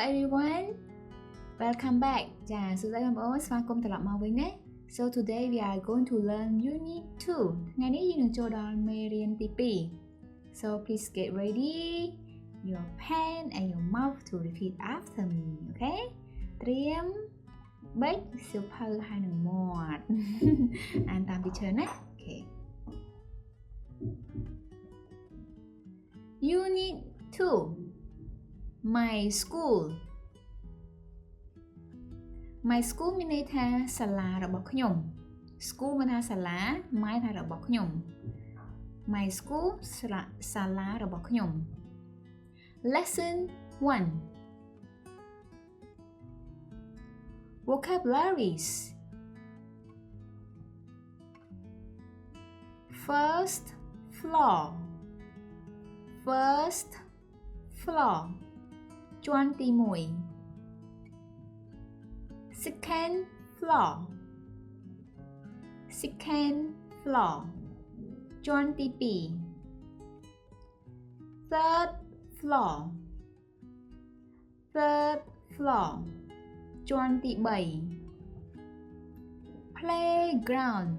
everyone, welcome back. ចាសួស្តីបងប្អូនស្វាគមន៍ត្រឡប់មកវិញណា So today we are going to learn unit 2 ថ្ងៃនេះយើងនឹងចូលដល់មេរៀនទី2 So please get ready your pen and your mouth to repeat after me, okay? ត្រៀមបេកសៀវភៅហើយនឹងមាត់ អានតាម teacher ណា Okay. Unit 2 My school My school មានន័យថាសាលារបស់ខ្ញុំ School មានថាសាលា My ថារបស់ខ្ញុំ My school សាលារបស់ខ្ញុំ Lesson 1 Vocabularies First floor First floor ជាន់ទី1 Second floor Second floor ជាន់ទី2 Third floor Third floor ជាន់ទី3 Playground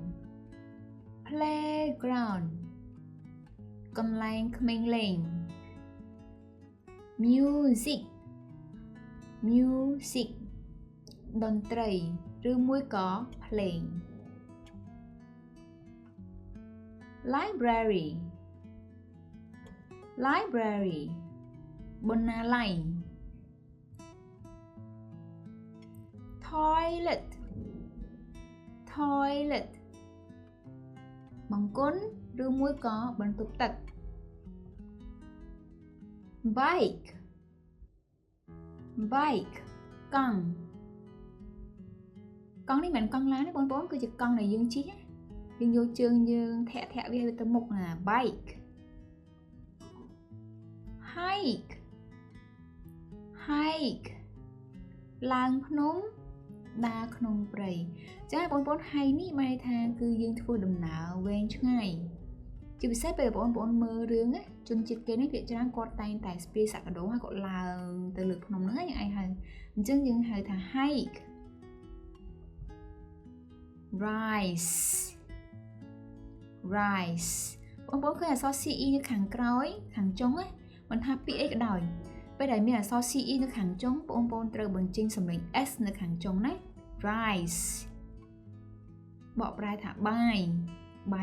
Playground កន្លែងក្មេងលេង Music Music តន្ត្រីឬមួយក៏ភ្លេង Library Library បណ្ណាល័យ Toilet Toilet បង្គន់ឬមួយក៏បន្ទប់ទឹក Bike Bike កង់នេះមិនមែនកង់ឡានទេបងប្អូនគឺជាកង់ដែលយើងជិះយើងយកជើងយើងធាក់វាទៅមុខណា Bike Hike Hike ឡើងភ្នំដើរក្នុងព្រៃចា៎បងប្អូន Hike នេះមានន័យថាគឺយើងធ្វើដំណើរវែងឆ្ងាយជាពិសេសពេលបងប្អូនមើលរឿងណាជនជាតិគេនេះភាគច្រើនគាត់តែងតែស្ពាយសក្តាហើយគាត់ឡើងទៅលើភ្នំហ្នឹងឯងហៅអញ្ចឹងយើងហៅថា hike rise rise បងប្អូនឃើញអក្សរ CE នៅខាងក្រោយខាងចុងណាមិនថាពាក្យអីក៏ដោយពេលដែលមានអក្សរ CE នៅខាងចុងបងប្អូនត្រូវបញ្ចេញសំឡេង S នៅខាងចុងណា rise បកប្រែថាបាយ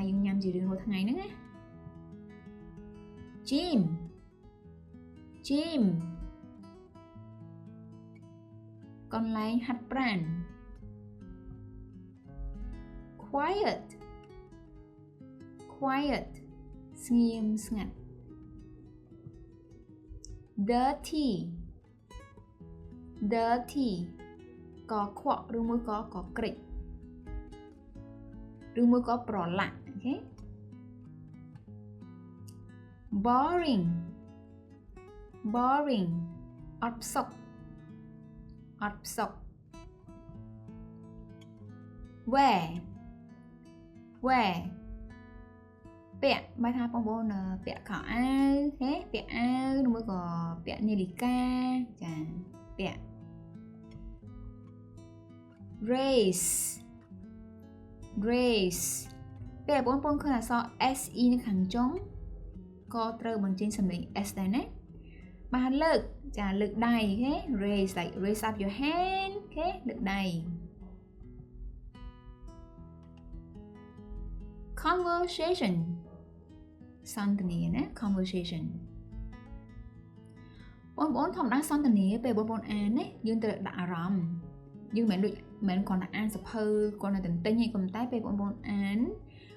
យើងញ៉ាំជារៀងរាល់ថ្ងៃហ្នឹងណា Gym Gym កន្លែងហាត់ប្រាណ Quiet Quiet ស្ងៀមស្ងាត់ Dirty Dirty កខ្វក់ឬមួយក៏កក្រិចឬមួយក៏ប្រឡាក់អូខេ Boring Boring អត់ផ្សុក Wear Wear ពាក់បើថាបងប្អូនពាក់ខោអាវហេពាក់អាវឬមួយក៏ពាក់នាឡិកាចាពាក់ Race Race ពេលបងប្អូនឃើញអក្សរ SE នៅខាងចុងក៏ត្រូវបញ្ចេញសំឡេង S ដែរណាបាទលើកចាលើកដៃអូខេ raise like raise up your hand អូខេលើកដៃ Conversation សន្ទនាណា Conversation បងប្អូនធម្មតាសន្ទនាពេលបងប្អូនអានណាយើងត្រូវដាក់អារម្មណ៍យើងមិនគ្រាន់តែអានសភៅគ្រាន់តែទន្ទិញឯងប៉ុន្តែពេលបងប្អូនអាន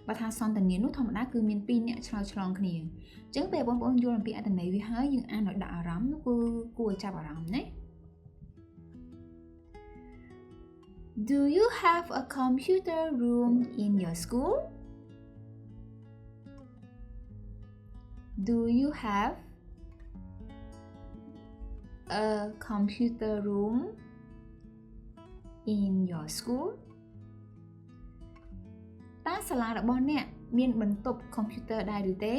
បើថាសន្ទនានោះធម្មតាគឺមាន2អ្នកឆ្លើយឆ្លងគ្នាអញ្ចឹងពេលបងប្អូនយល់អំពីអត្ថន័យវាហើយយើងអានឲ្យដាក់អារម្មណ៍នោះគឺគួរឲ្យចាប់អារម្មណ៍ណា Do you have a computer room in your school? Do you have a computer room in your school? តើសាលារបស់អ្នកមានបន្ទប់កុំព្យូទ័រដែរឬទេ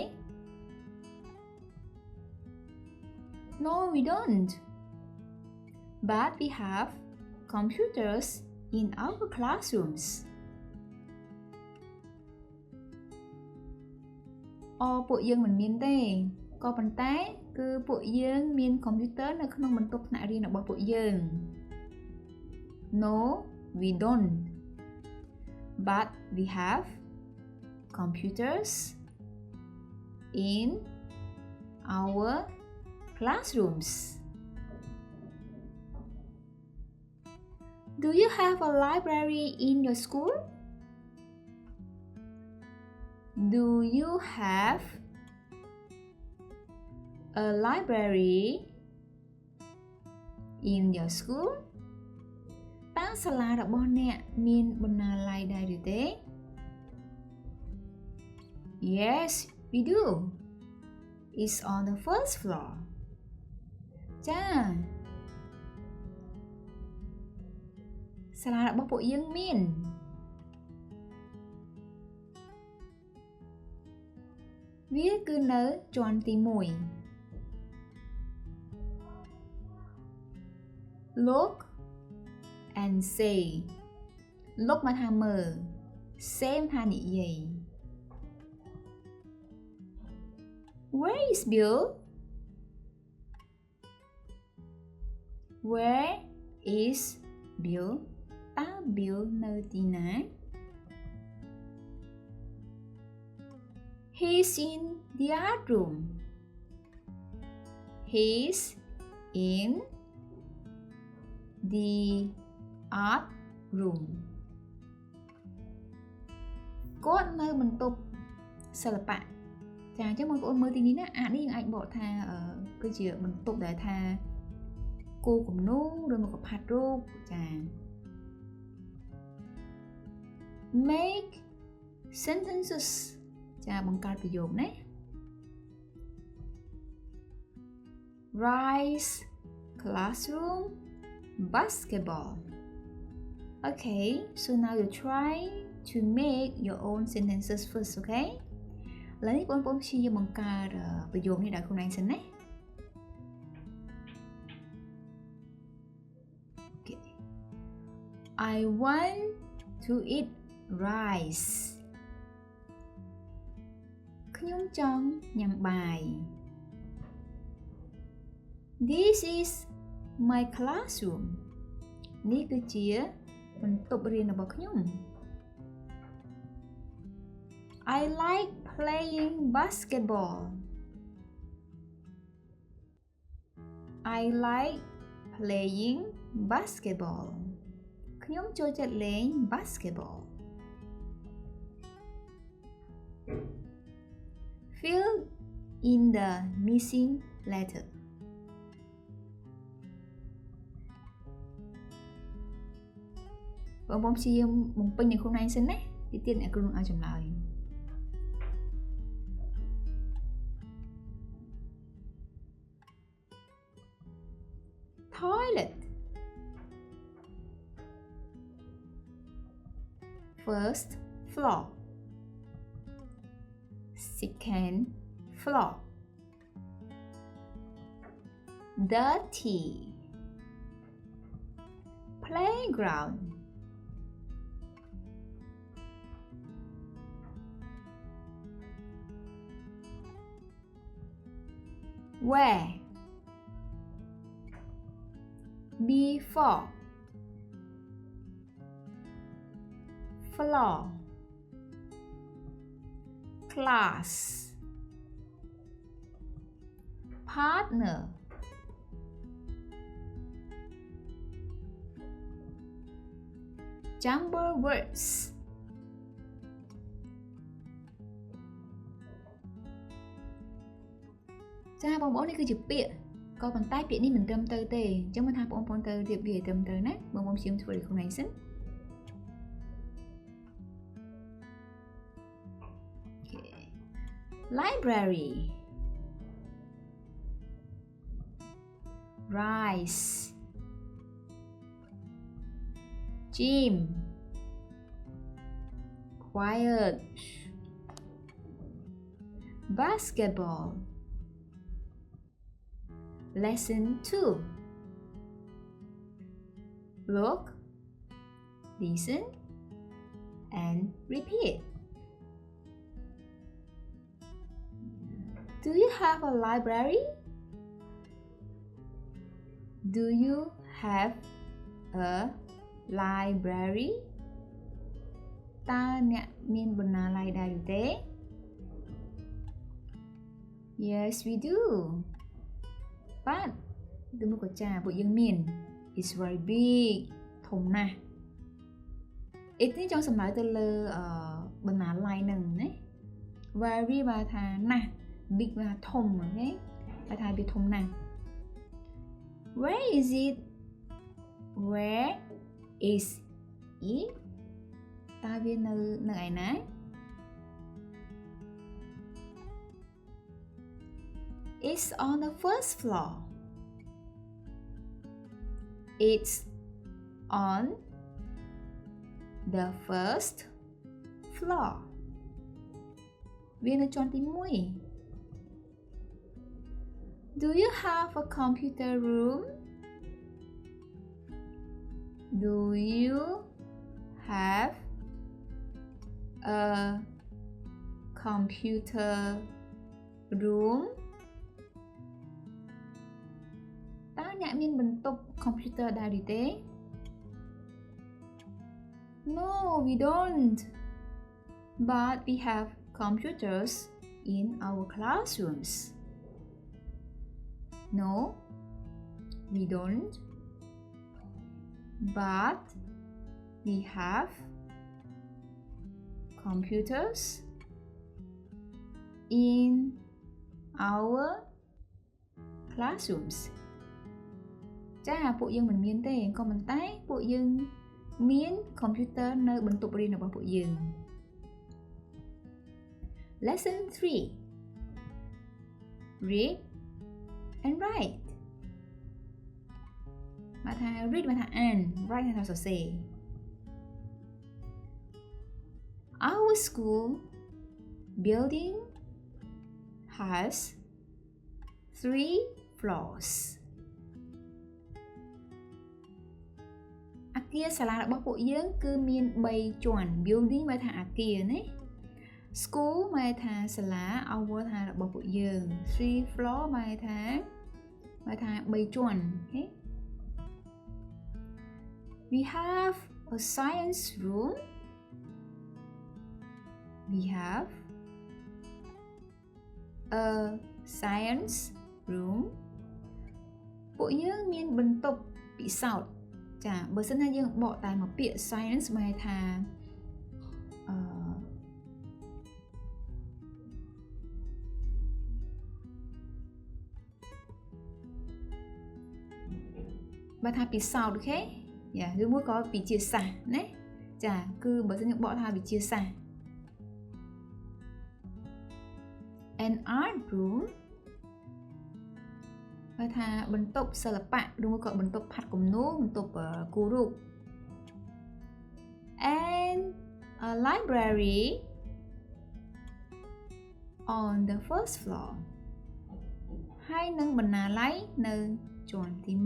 No, we don't. but we have computers in our classrooms. ពួកយើងមិនមានទេក៏ប៉ុន្តែគឺពួកយើងមានកុំព្យូទ័រនៅក្នុងបន្ទប់ថ្នាក់រៀនរបស់ពួកយើង No, we don't. But we have computers in our classrooms. Do you have a library in your school? Do you have a library in your school? តើសាលារបស់អ្នកមានបណ្ណាល័យដែរឬទេ Yes, we do. It's on the first floor. ចាសាលារបស់ពួកយើងមានវាគឺនៅជាន់ទី1 Look and say Look មកថាមើល say ថានិយាយ Where is Bill? Where is Bill? តើ Bill នៅទីណា He's in the art room. He's in the art room. គាត់នៅបន្ទប់សិល្បៈចាអញ្ចឹងបងប្អូនមើលទីនេះណាអានេះយើងអាចបកថាគឺជាបន្ទប់ដែលថាគូគំនូរឬមកកផាត់រូបចា Make sentences ចាបង្កើតប្រយោគណា Rise classroom basketball Okay so now you try to make your own sentences first okay ឥឡូវនេះបងប្អូនព្យាយាមបង្កើតប្រយោគនេះដោយខ្លួនឯងសិនណា Okay I want to eat rice ខ្ញុំចង់ញ៉ាំបាយ This is my classroom នេះគឺជាបន្ទប់រៀនរបស់ខ្ញុំ I like playing basketball I like playing basketball ខ្ញុំចូលចិត្តលេង basketball Fill in the missing letter បងប្អូនព្យាយាមបំពេញនៅខ្លួនឯងសិនណាទីទៀតអ្នកគ្រូនឹងឲ្យចម្លើយ Toilet First floor Second floor Dirty Playground Where Before Floor Class Partner Jumble words ចាបងប្អូននេះគឺជាពាក្យក៏ប៉ុន្តែពាក្យនេះមិនត្រឹមត្រូវទេអញ្ចឹងមិនថាបងប្អូនត្រូវរៀបវាឲ្យត្រឹមត្រូវណាបងប្អូនព្យាយាមធ្វើឲ្យខ្លួនឯងសិន Library Rice Gym Quiet Basketball Lesson 2 look, listen, and repeat. Do you have a library? Do you have a library? តើអ្នកមានបណ្ណាល័យដែរឬទេ Yes, we do. But ទៅមុខក៏ចាពួកយើងមាន It's very big ធំណាស់ It នេះចង់សំដៅទៅលើបណ្ណាល័យហ្នឹងណា Very បើថាណាស់ Big បើថាធំអូខេបើថាវាធំណាស់ Where is it? Where is it? តើវានៅឯណា It's on the first floor. It's on the first floor. វានៅជាន់ទី1 Do you have a computer room? Do you have a computer room? តើអ្នកមានបន្ទប់ computer ដែរឬទេ No, we don't. But we have computers in our classrooms. No, we don't. But we have computers in our classrooms. ចាពួកយើងមិនមានទេក៏ប៉ុន្តែពួកយើងមាន computer នៅបន្ទប់រៀនរបស់ពួកយើង Lesson 3 Read and write មកថា read មកថា អាន write ថាសរសេរ Our school building has 3 floors អគារសាលារបស់ពួកយើងគឺមាន3ជាន់ building មកថាអគារណា School មកថាសាលា our ថារបស់ពួកយើង 3 floor មកថា3ជាន់អូខេ We have a science room. We have a science room. ពួកយើងមានបន្ទប់ពិសោធន៍ចាបើសិនថាយើងបកតែមកពាក្យ science មកថាបើថាពិសោធន៍អូខេយ៉ាឬមួយក៏វិទ្យាសាស្ត្រណាចាគឺបើសិនយើងបកថាវិទ្យាសាស្ត្រ An art room បើថាបន្ទប់សិល្បៈឬមួយក៏បន្ទប់ផាត់គំនូរបន្ទប់គូររូប And a library on the first floor ហើយនឹងបណ្ណាល័យនៅជាន់ទី1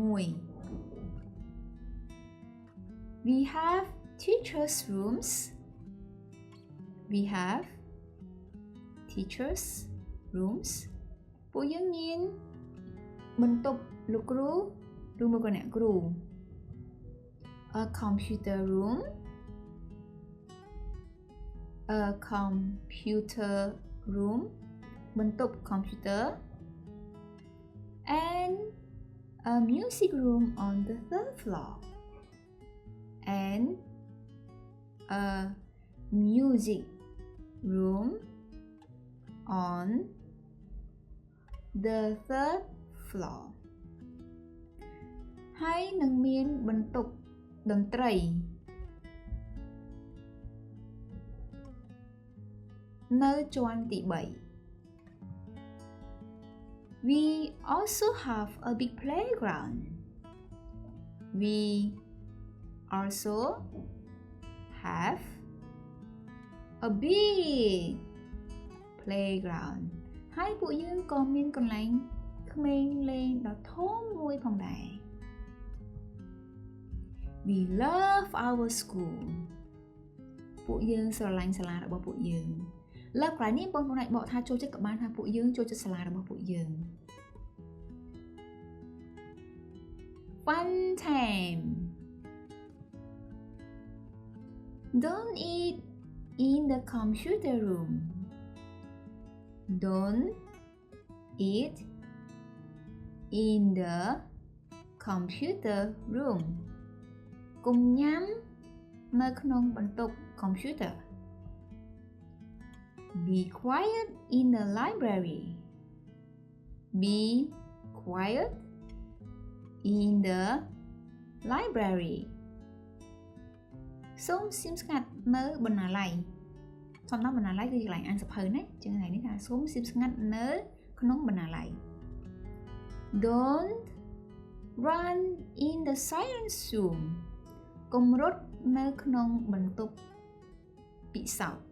We have teachers rooms. We have teachers rooms. ពួកយើងមានបន្ទប់លោកគ្រូឬមួយក៏អ្នកគ្រូ A computer room. A computer room. បន្ទប់ computer. And a music room on the third floor. And a music room on the third floor ហើយនឹងមានបន្ទប់តន្ត្រីនៅជាន់ទី3 We also have a big playground. We also have a big playground ហើយពួកយើងក៏មានកន្លែងក្មេងលេងដ៏ធំមួយផងដែរ We love our school ពួកយើងស្រឡាញ់សាលារបស់ពួកយើង love ក្រោយនេះបងប្អូនអាចបកថាចូលចិត្តក៏បានថាពួកយើងចូលចិត្តសាលារបស់ពួកយើង fun time don't eat in the computer room don't eat in the computer room កុំញ៉ាំនៅក្នុងបន្ទប់ computer be quiet in the library be quiet in the library សូមស្ងៀមស្ងាត់នៅបណ្ណាល័យសំដៅបណ្ណាល័យគឺកន្លែងអានសៀវភៅណាចឹងថ្ងៃនេះថាសូមស្ងៀមស្ងាត់នៅក្នុងបណ្ណាល័យ Don't run in the science room កុំរត់នៅក្នុងបន្ទប់ពិសោធន៍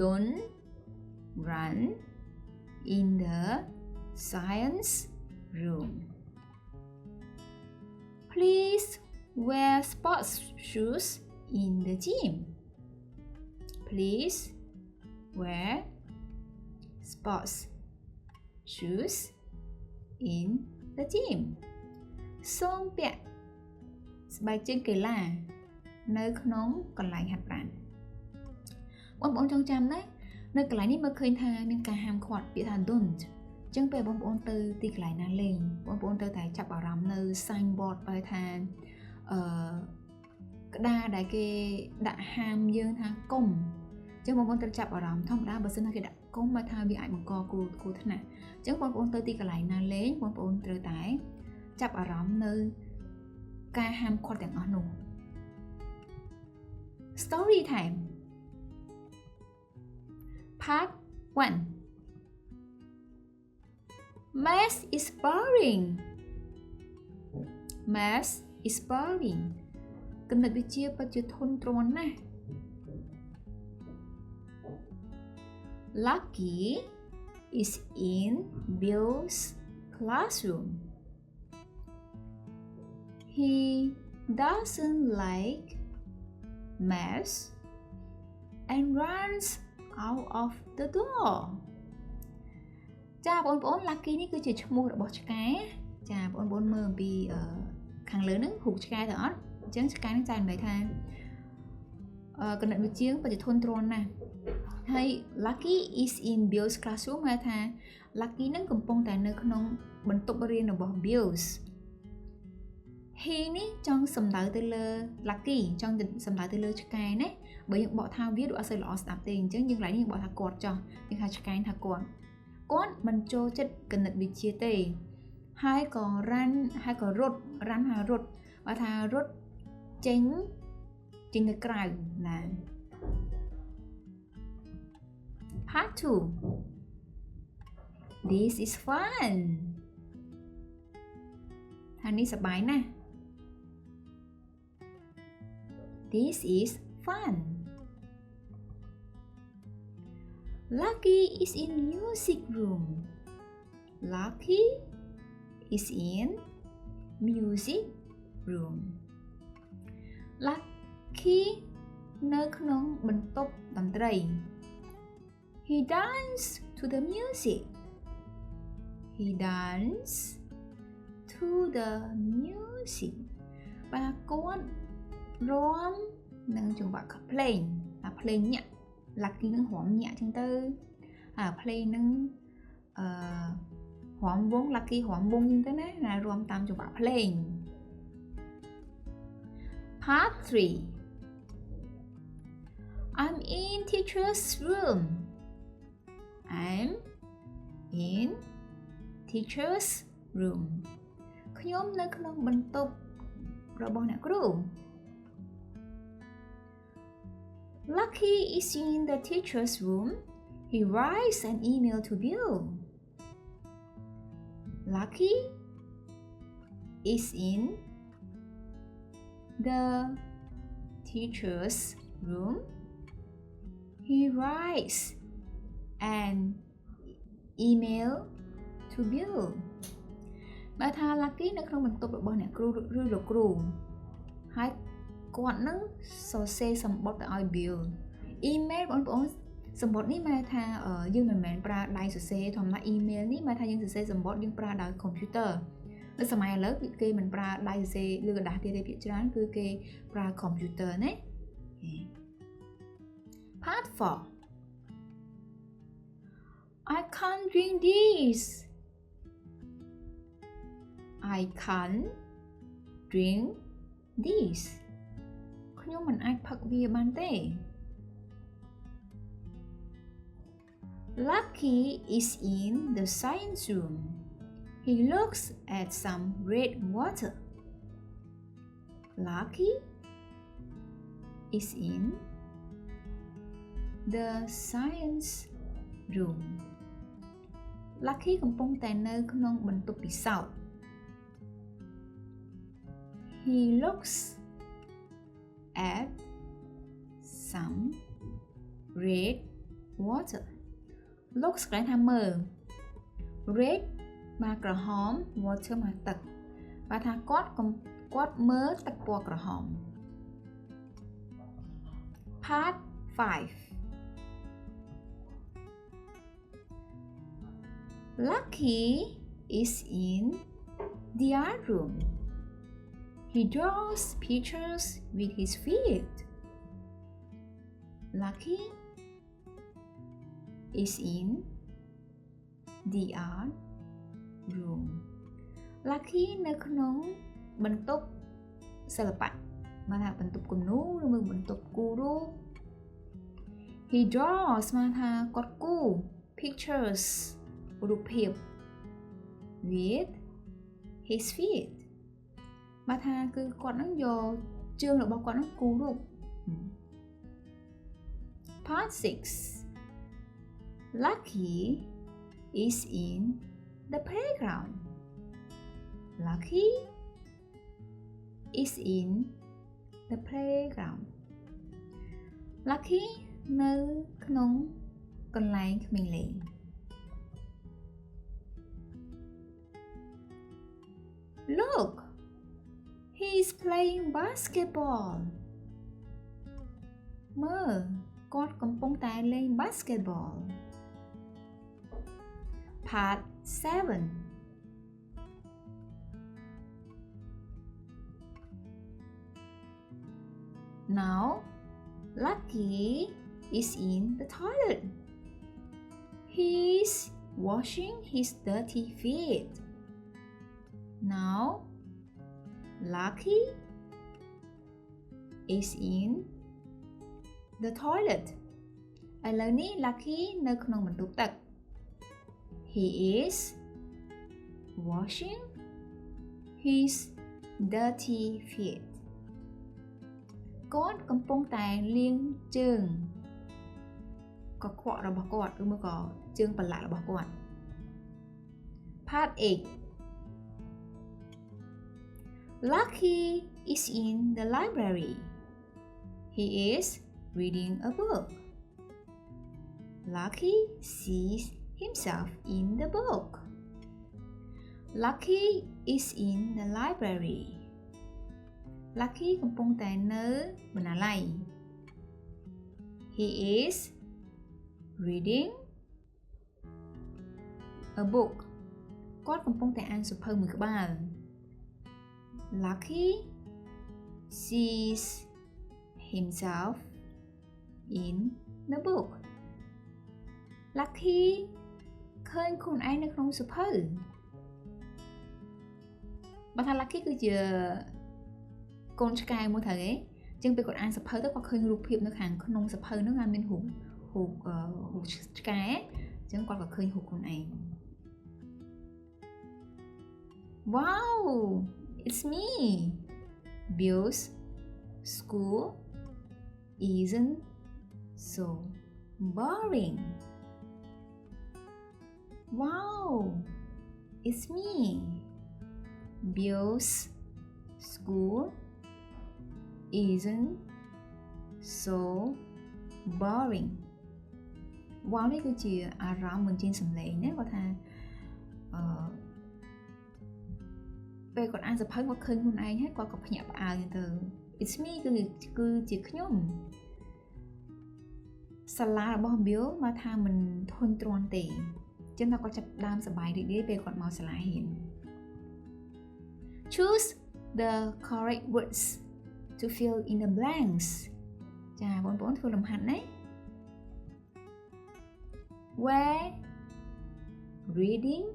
Don't run in the science room Please wear sports shoes in the gym Please wear sports shoes in the gym សូមពាក់ស្បែកជើងកីឡានៅក្នុងកន្លែងហាត់ប្រាណបងប្អូនចងចាំណានៅកន្លែងនេះមើលឃើញថាមានការហាមឃាត់ពាក្យថា don't អញ្ចឹងពេលបងប្អូនទៅទីកន្លែងណាលេងបងប្អូនត្រូវតែចាប់អារម្មណ៍នៅ signboard បែរថាក្តារដែលគេដាក់ហាមយើងថាកុំអញ្ចឹងបងប្អូនត្រូវចាប់អារម្មណ៍ធម្មតាបើសិនថាគេដាក់កុំបែរថាវាអាចបង្កគ្រោះថ្នាក់អញ្ចឹងបងប្អូនទៅទីកន្លែងណាលេងបងប្អូនត្រូវតែចាប់អារម្មណ៍នៅការហាមឃាត់ទាំងអស់នោះ Story time Part 1 Math is boring Math is boring គណិតវិទ្យាពិតជាធុញទ្រាន់ណាស់ Lucky is in Bill's classroom He doesn't like math and runs out of the door ចាបងប្អូន Lucky នេះគឺជាឈ្មោះរបស់ឆ្កែចាបងប្អូនមើលអំពីខាងលើហ្នឹងរូបឆ្កែទៅអត់អញ្ចឹងឆ្កែហ្នឹងចែកន័យថាគណិតវិទ្យាពិតជាធុញទ្រាន់ណាស់ហើយ Lucky is in Bill's classroom ហៅថា Lucky ហ្នឹងកំពុងតែនៅក្នុងបន្ទប់រៀនរបស់ Bill's He នេះចង់សំដៅទៅលើ Lucky ចង់សំដៅទៅលើឆ្កែណាបើយើងបកថាវាដូចអត់សូវល្អស្ដាប់ទេអញ្ចឹងយើងកន្លែងនេះបកថាគាត់ចោះយើងថាឆ្កែថាគាត់មិនចូលចិត្តគណិតវិទ្យាទេហើយក៏រត់បើថារត់ចេញទៅក្រៅណា Part 2 This is fun ថានេះសប្បាយណាស់ This is fun Lucky is in music room Lucky is in music room Lucky នៅក្នុងបន្ទប់តន្ត្រី He dance to the music He dance to the music បាទគាត់រាំនឹងចង្វាក់ភ្លេងភ្លេងញាក់ Lucky នឹងរាំញាក់ចឹងទៅភ្លេងនឹងរាំវង Lucky រាំវងចឹងទៅណារាំតាមចង្វាក់ភ្លេង Part 3 I'm in teacher's room I'm in teacher's room ខ្ញុំនៅក្នុងបន្ទប់របស់អ្នកគ្រូ Lucky is in the teacher's room. He writes an email to Bill. Lucky is in the teacher's room. He writes an email to Bill. បើថា Lucky នៅក្នុងបន្ទប់របស់អ្នកគ្រូឬលោកគ្រូ ហើយគាត់នឹងសរសេរសម្បត្តិទៅឲ្យ Bill email បងប្អូនសម្បត្តិនេះមកថាយើងមិនមែនប្រើដៃសរសេរធម្មតា email នេះមកថាយើងសរសេរសម្បត្តិយើងប្រើដោយ computer នៅសម័យឥឡូវគេមិនប្រើដៃសរសេរលើกระดาษទេភាគច្រើនគឺគេប្រើ computer ណា Part 4 I can't drink this I can't drink this ខ្ញុំមិនអាចផឹកវាបានទេ Lucky is in the science room. He looks at some red water. Lucky is in the science room. Lucky កំពុងតែនៅក្នុងបន្ទប់ពិសោធន៍ He looks at some red water. Looks កន្លែងថាមើល red មកក្រហម water មកទឹកបើថាគាត់មើលទឹកពណ៌ក្រហម Part 5 Lucky is in the art room. He draws pictures with his feet. Lucky is in the art room. Lucky នៅក្នុងបន្ទប់សិល្បៈមកថាបន្ទប់គំនូរឬបន្ទប់គូររូប He draws មកថាគាត់គូរ pictures រូបភាព with his feet មកថាគឺគាត់នឹងយកជើងរបស់គាត់នឹងគូររូប Part 6 Lucky is in the playground. Lucky is in the playground. Lucky នៅក្នុងកន្លែងក្មេងលេង Look, he's playing basketball. មើលគាត់កំពុងតែលេង basketball. Part 7 Now, Lucky is in the toilet. He's washing his dirty feet. Now, Lucky is in the toilet. ឥឡូវនេះ Lucky នៅក្នុងបន្ទប់ទឹក He is washing his dirty feet. គាត់កំពុងតែលាងជើងកខ្វក់របស់គាត់ឬមកក៏ជើងប្រឡាក់របស់គាត់ Part 8 Lucky is in the library. He is reading a book. Lucky sees himself in the book. Lucky is in the library. Lucky កំពុងតែនៅបណ្ណាល័យ He is reading a book. គាត់កំពុងតែអានសៀវភៅមួយក្បាល Lucky sees himself in the book. Lucky ឃើញខ្លួនឯងនៅក្នុងសៀវភៅបើថា Lucky គឺជាកូនឆ្កែមួយត្រូវទេអញ្ចឹងពេលគាត់អានសៀវភៅទៅគាត់ឃើញរូបភាពនៅខាងក្នុងសៀវភៅហ្នឹងមានរូបឆ្កែអញ្ចឹងគាត់ក៏ឃើញរូបខ្លួនឯង Wow, it's me. Bill's school isn't so boring. Wow, it's me. Bill's school isn't so boring. Wow នេះគឺជាអារម្មណ៍បញ្ចេញសម្លេងណាគាត់ថាពេលគាត់អានសៀវភៅគាត់ឃើញខ្លួនឯងហើយគាត់ក៏ភ្ញាក់ផ្អើលទៅ it's me គឺជាខ្ញុំសាលារបស់ Bill មកថាមិនធន់ទ្រាំទេចឹងថាគាត់ចាប់ដើមសប្បាយរីករាយពេលគាត់មកសាលារៀន Choose the correct words to fill in the blanks ចាបងប្អូនធ្វើលំហាត់ណា Where reading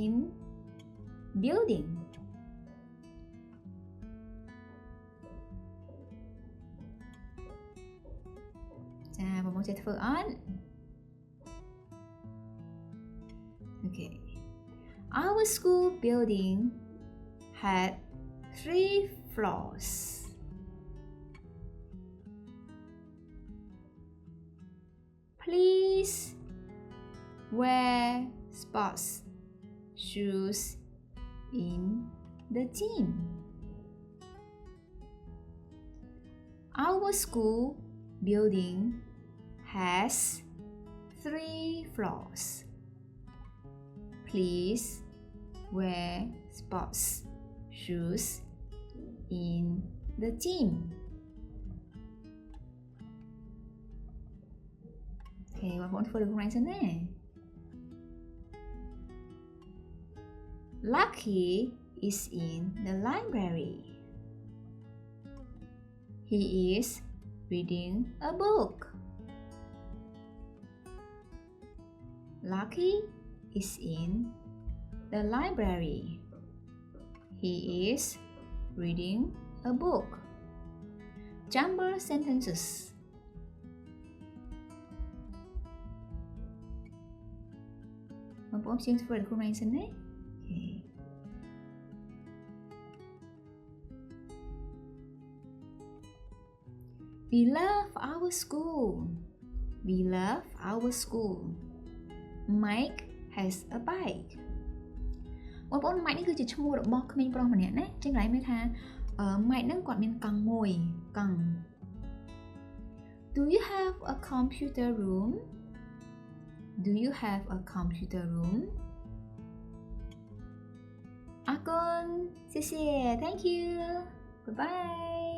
in building ចាបងប្អូនចេះធ្វើអត់ Okay Our school building had 3 floors Please wear sports shoes in the gym. Our school building has 3 floors. Please wear sports shoes in the gym. Okay, what for the horizon there? Lucky is in the library. He is reading a book. Lucky is in the library. He is reading a book. Jumble sentences. Một bộ option for the horizon đấy. Okay. We love our school. We love our school. Mike has a bike. បងប្អូន Mike នេះគឺជាឈ្មោះរបស់ក្មេងប្រុសម្នាក់ណាចឹងកន្លែងមានថា Mike ហ្នឹងគាត់មានកង់មួយកង់ Do you have a computer room? Do you have a computer room? អរគុណ 谢谢 Thank you Bye bye